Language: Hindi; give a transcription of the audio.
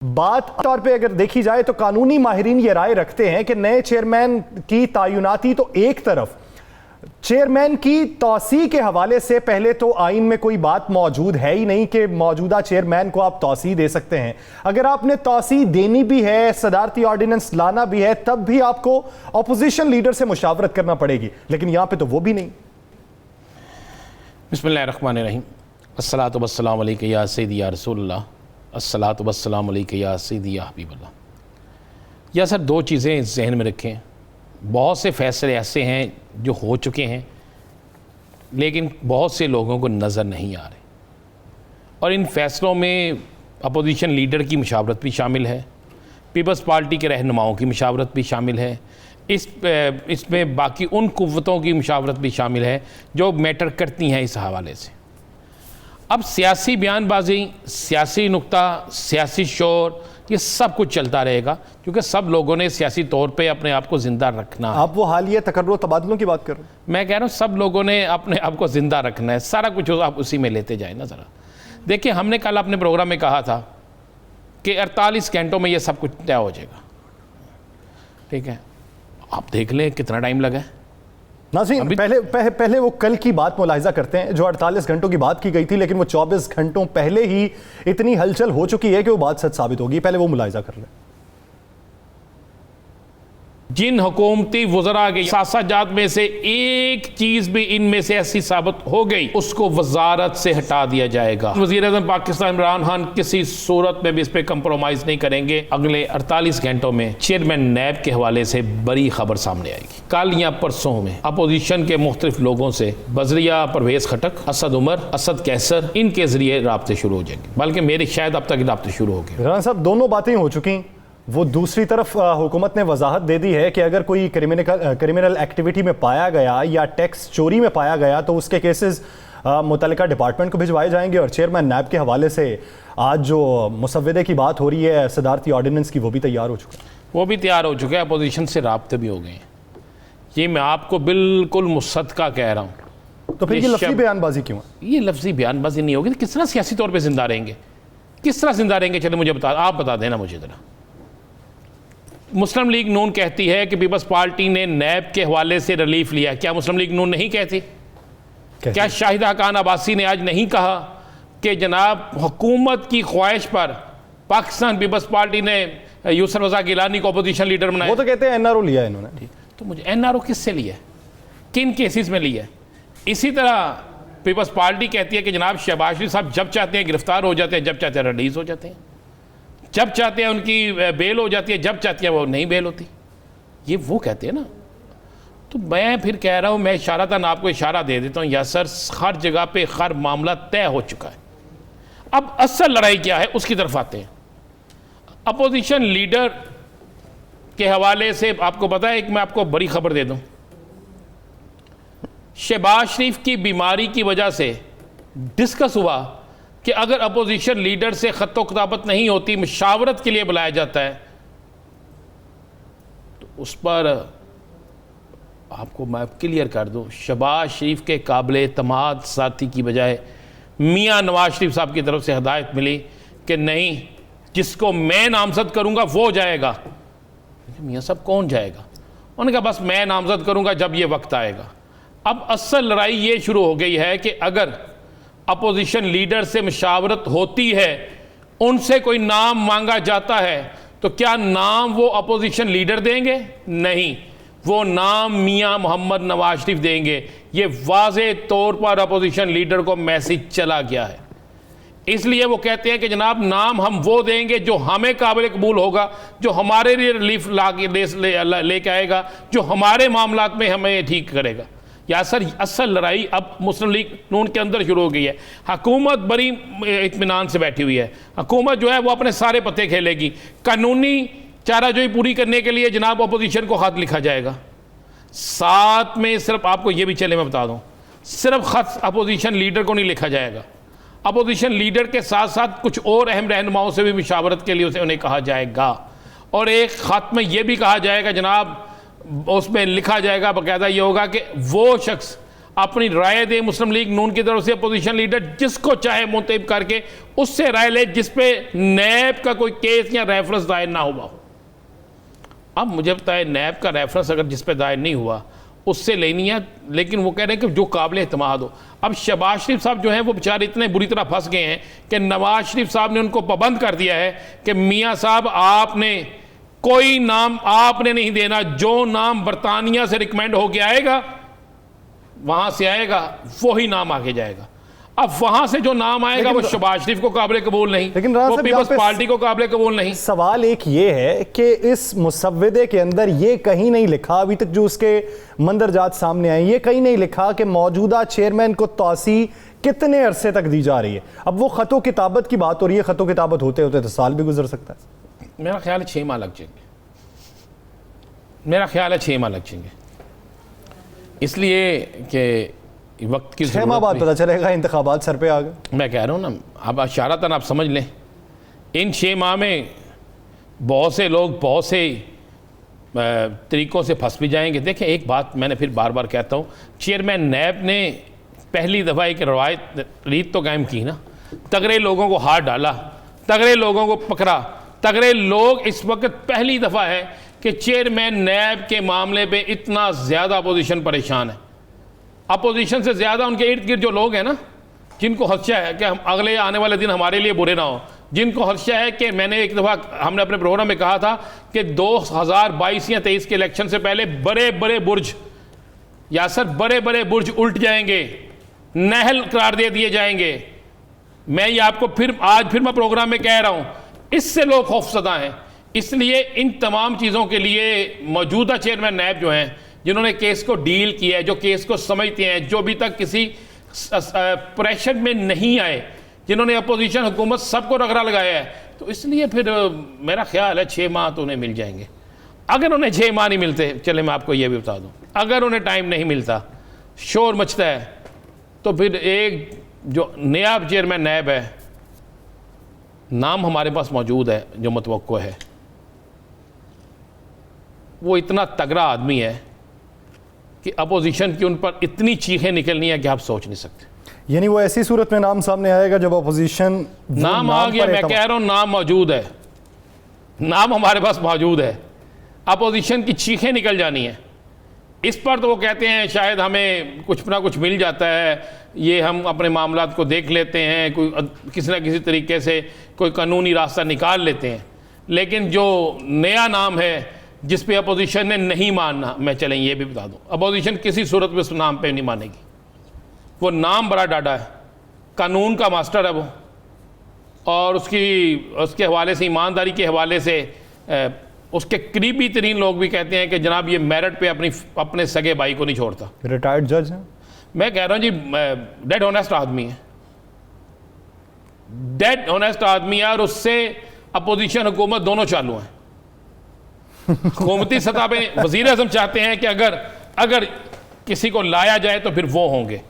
बात तौर पे अगर देखी जाए तो कानूनी माहिरीन ये राय रखते हैं कि नए चेयरमैन की तैनाती तो एक तरफ, चेयरमैन की तौसी के हवाले से पहले तो आइन में कोई बात मौजूद है ही नहीं कि मौजूदा चेयरमैन को आप तौसी दे सकते हैं। अगर आपने तौसी देनी भी है, सदारती ऑर्डिनेंस लाना भी है, तब भी आपको अपोजिशन लीडर से मुशावरत करना पड़ेगी, लेकिन यहां पे तो वो भी नहीं। बिस्मिल्लाहिर्रहमानिर्रहीम, अस्सलातु वस्सलामु अलैका या सय्यदी या रसूलल्लाह, अस्सलातु वस्सलामु अलैका या सय्यदी या हबीबल्लाह। या सर, दो चीज़ें जहन में रखें। बहुत से फैसले ऐसे हैं जो हो चुके हैं लेकिन बहुत से लोगों को नज़र नहीं आ रहे, और इन फैसलों में अपोजिशन लीडर की मुशावरत भी शामिल है, पीपल्स पार्टी के रहनुमाओं की मुशावरत भी शामिल है, इसमें बाकी उन कुव्वतों की मुशावरत भी शामिल है जो मैटर करती हैं इस हवाले से। अब सियासी बयानबाजी, सियासी नुक्ता, सियासी शोर, ये सब कुछ चलता रहेगा क्योंकि सब लोगों ने सियासी तौर पे अपने आप को ज़िंदा रखना है। आप वो हालिया तकर्रुर तबादलों की बात कर रहे हैं? मैं कह रहा हूँ सब लोगों ने अपने आप को ज़िंदा रखना है, सारा कुछ आप उसी में लेते जाए ना। ज़रा देखिए, हमने कल अपने प्रोग्राम में कहा था कि 48 घंटों में ये सब कुछ तय हो जाएगा, ठीक है। आप देख लें कितना टाइम लगा है। नाज़रीन, पहले वो कल की बात मुलाहिजा करते हैं जो 48 घंटों की बात की गई थी, लेकिन वो 24 घंटों पहले ही इतनी हलचल हो चुकी है कि वो बात सच साबित होगी। पहले वो मुलाहिजा कर लें। जिन हुकूमती वज़रा के सासाजात में से एक चीज़ भी इनमें से ऐसी साबित हो गई, उसको वजारत से हटा दिया जाएगा। वज़ीर-ए-आज़म पाकिस्तान इमरान खान किसी सूरत में भी इस पर कंप्रोमाइज़ नहीं करेंगे। अगले 48 घंटों में चेयरमैन नैब के हवाले से बड़ी खबर सामने आएगी। कल या परसों में अपोजिशन के मुख्तलिफ लोगों से बजरिया परवेज़ खटक, असद उमर, असद कैसर, इनके ज़रिए राब्ते शुरू हो जाएंगे, बल्कि मेरे शायद अब तक राब्ते शुरू हो गए। राना साहब, दोनों बातें हो चुकी। वो दूसरी तरफ हुकूमत ने वजाहत दे दी है कि अगर कोई क्रिमिनल एक्टिविटी में पाया गया या टैक्स चोरी में पाया गया तो उसके केसेस मुतल्लिका डिपार्टमेंट को भिजवाए जाएंगे। और चेयरमैन नैब के हवाले से आज जो मुसव्वदे की बात हो रही है सदारती ऑर्डिनेंस की, वो भी तैयार हो चुका है। वो भी तैयार हो चुका है, अपोजिशन से राब्ते भी हो गए हैं। ये मैं आपको बिल्कुल मुसद्दका कह रहा हूँ। तो फिर ये लफ्ज़ी बयानबाजी क्यों है? ये लफ्ज़ी बयानबाजी नहीं होगी तो किस तरह सियासी तौर पर जिंदा रहेंगे, किस तरह जिंदा रहेंगे? चले मुझे आप बता देना मुझे ज़रा। मुस्लिम लीग नून कहती है कि पीपल्स पार्टी ने नैब के हवाले से रिलीफ लिया। क्या मुस्लिम लीग नून नहीं कहती? क्या शाहिदा खान अब्बासी ने आज नहीं कहा कि जनाब हुकूमत की ख्वाहिश पर पाकिस्तान पीपल्स पार्टी ने यूसुफ रज़ा गिलानी को अपोजिशन लीडर बनाया? वो तो कहते हैं एनआरओ लिया है इन्होंने। तो मुझे एनआरओ किससे लिया है, किन केसेस में लिया है? इसी तरह पीपल्स पार्टी कहती है कि जनाब शहबाज शरीफ साहब जब चाहते हैं गिरफ्तार हो जाते हैं, जब चाहते हैं रिलीज हो जाते हैं, जब चाहते हैं उनकी बेल हो जाती है, जब चाहती है वो नहीं बेल होती। ये वो कहते हैं ना। तो मैं फिर कह रहा हूँ, मैं इशारतन आपको इशारा दे देता हूँ, या सर हर जगह पे हर मामला तय हो चुका है। अब असल लड़ाई क्या है उसकी तरफ आते हैं। अपोजिशन लीडर के हवाले से आपको पता है, मैं आपको बड़ी खबर दे दूँ, शहबाज शरीफ की बीमारी की वजह से डिस्कस हुआ कि अगर अपोजिशन लीडर से खत्तो किताबत नहीं होती, मुशावरत के लिए बुलाया जाता है, तो उस पर आपको मैं क्लियर कर दूं, शहबाज शरीफ के काबिल तमाद साथी की बजाय मियां नवाज शरीफ साहब की तरफ से हिदायत मिली कि नहीं, जिसको मैं नामजद करूंगा वो जाएगा। मियां साहब कौन जाएगा? उन्होंने कहा बस मैं नामजद करूंगा जब ये वक्त आएगा। अब असल लड़ाई ये शुरू हो गई है कि अगर अपोजिशन लीडर से मुशावरत होती है, उनसे कोई नाम मांगा जाता है, तो क्या नाम वो अपोजिशन लीडर देंगे? नहीं, वो नाम मियां मोहम्मद नवाज शरीफ देंगे। ये वाज़े तौर पर अपोजिशन लीडर को मैसेज चला गया है। इसलिए वो कहते हैं कि जनाब नाम हम वो देंगे जो हमें काबिल कबूल होगा, जो हमारे लिए रिलीफ लेके आएगा, जो हमारे मामलात में हमें ठीक करेगा। या सर असल लड़ाई अब मुस्लिम लीग नून के अंदर शुरू हो गई है। हुकूमत बड़ी इत्मीनान से बैठी हुई है। हुकूमत जो है वो अपने सारे पत्ते खेलेगी। कानूनी चाराजोई पूरी करने के लिए जनाब अपोजिशन को खत लिखा जाएगा। साथ में सिर्फ आपको ये भी चले मैं बता दूं, सिर्फ खत अपोजिशन लीडर को नहीं लिखा जाएगा, अपोजिशन लीडर के साथ साथ कुछ और अहम रहनुमाओं से भी मुशावरत के लिए उन्हें कहा जाएगा। और एक खत में यह भी कहा जाएगा जनाब, उसमें लिखा जाएगा बाकायदा, ये होगा कि वो शख्स अपनी राय दे मुस्लिम लीग नून की तरफ से अपोजिशन लीडर जिसको चाहे मुंतखब करके उससे राय ले जिस पे नैब का कोई केस या रेफरेंस दायर ना हुआ हो। अब मुझे बताए नैब का रेफरेंस अगर जिस पे दायर नहीं हुआ उससे लेनी है, लेकिन वो कह रहे हैं कि जो काबिल एतमाद हो। अब शहबाज शरीफ साहब जो हैं वो बेचारे इतने बुरी तरह फंस गए हैं कि नवाज शरीफ साहब ने उनको पाबंद कर दिया है कि मियाँ साहब आपने कोई नाम आपने नहीं देना, जो नाम बरतानिया से रिकमेंड होके आएगा वहां से आएगा वही नाम आगे जाएगा। अब वहां से जो नाम आएगा वो शहबाज शरीफ को काबिल कबूल नहीं, लेकिन वो पीपल्स पार्टी को काबिल कबूल नहीं। सवाल एक ये है कि इस मुसव्वदे के अंदर ये कहीं नहीं लिखा, अभी तक जो उसके मंदरजात सामने आए ये कहीं नहीं लिखा कि मौजूदा चेयरमैन को तौसी कितने अरसे तक दी जा रही है। अब वो खतो किताबत की बात हो रही है, खतो किताबत होते होते तो साल भी गुजर सकता है। मेरा ख्याल है 6 माह लग जाएंगे, मेरा ख्याल है 6 माह लग जाएंगे, इसलिए कि वक्त की 6 माह बाद पता चलेगा इंतखाबात सर पे आ गए। मैं कह रहा हूँ ना, अब इशारतन आप समझ लें इन 6 माह में बहुत से लोग बहुत से तरीक़ों से फंस भी जाएंगे। देखें एक बात मैंने फिर बार बार कहता हूँ, चेयरमैन नैब ने पहली दफ़ा एक रवायत रीत तो कायम की ना, तगड़े लोगों को हाथ डाला, तगड़े लोगों को पकड़ा, तगड़े लोग इस वक्त पहली दफ़ा है कि चेयरमैन नैब के मामले पे इतना ज़्यादा अपोजिशन परेशान है। अपोजिशन से ज़्यादा उनके इर्द गिर्द जो लोग हैं ना, जिनको खदशा है कि हम अगले आने वाले दिन हमारे लिए बुरे ना हो, जिनको खदशा है कि मैंने एक दफ़ा हमने अपने प्रोग्राम में कहा था कि 2022 या 23 के इलेक्शन से पहले बड़े बड़े बुर्ज यासर बड़े बड़े बुर्ज उल्ट जाएंगे, नहल करार दे दिए जाएंगे। मैं ये आपको फिर मैं प्रोग्राम में कह रहा हूँ, इससे लोग खौफजदा हैं। इसलिए इन तमाम चीज़ों के लिए मौजूदा चेयरमैन नैब जो हैं, जिन्होंने केस को डील किया है, जो केस को समझते हैं, जो अभी तक किसी प्रेशर में नहीं आए, जिन्होंने अपोजिशन हुकूमत सबको रगड़ा लगाया है, तो इसलिए फिर मेरा ख्याल है 6 माह तो उन्हें मिल जाएंगे। अगर उन्हें 6 माह नहीं मिलते, चले मैं आपको ये भी बता दूं, अगर उन्हें टाइम नहीं मिलता, शोर मचता है, तो फिर एक जो नया चेयरमैन नैब है, नाम हमारे पास मौजूद है जो मुतवक्को है, वो इतना तगड़ा आदमी है कि अपोजिशन की उन पर इतनी चीखें निकलनी है कि आप सोच नहीं सकते। यानी वो ऐसी सूरत में नाम सामने आएगा जब अपोजिशन नाम आ गया, मैं कह रहा हूं नाम मौजूद है, नाम हमारे पास मौजूद है, अपोजिशन की चीखें निकल जानी है। इस पर तो वो कहते हैं शायद हमें कुछ ना कुछ मिल जाता है, ये हम अपने मामलात को देख लेते हैं, कोई किसी ना किसी तरीके से कोई कानूनी रास्ता निकाल लेते हैं। लेकिन जो नया नाम है जिस पे अपोजिशन ने नहीं मानना, मैं चलें ये भी बता दूं, अपोजिशन किसी सूरत में उस नाम पे नहीं मानेगी। वो नाम बड़ा डाढ़ा है, कानून का मास्टर है वो, और उसके हवाले से, ईमानदारी के हवाले से उसके करीबी तरीन लोग भी कहते हैं कि जनाब ये मेरिट पे अपने सगे भाई को नहीं छोड़ता। रिटायर्ड जज है, मैं कह रहा हूँ जी, डेड ऑनेस्ट आदमी है, डेड ऑनेस्ट आदमी है, और उससे अपोजिशन हुकूमत दोनों चालू हैं। हुकूमती सतह पे वज़ीर आज़म चाहते हैं कि अगर किसी को लाया जाए तो फिर वो होंगे।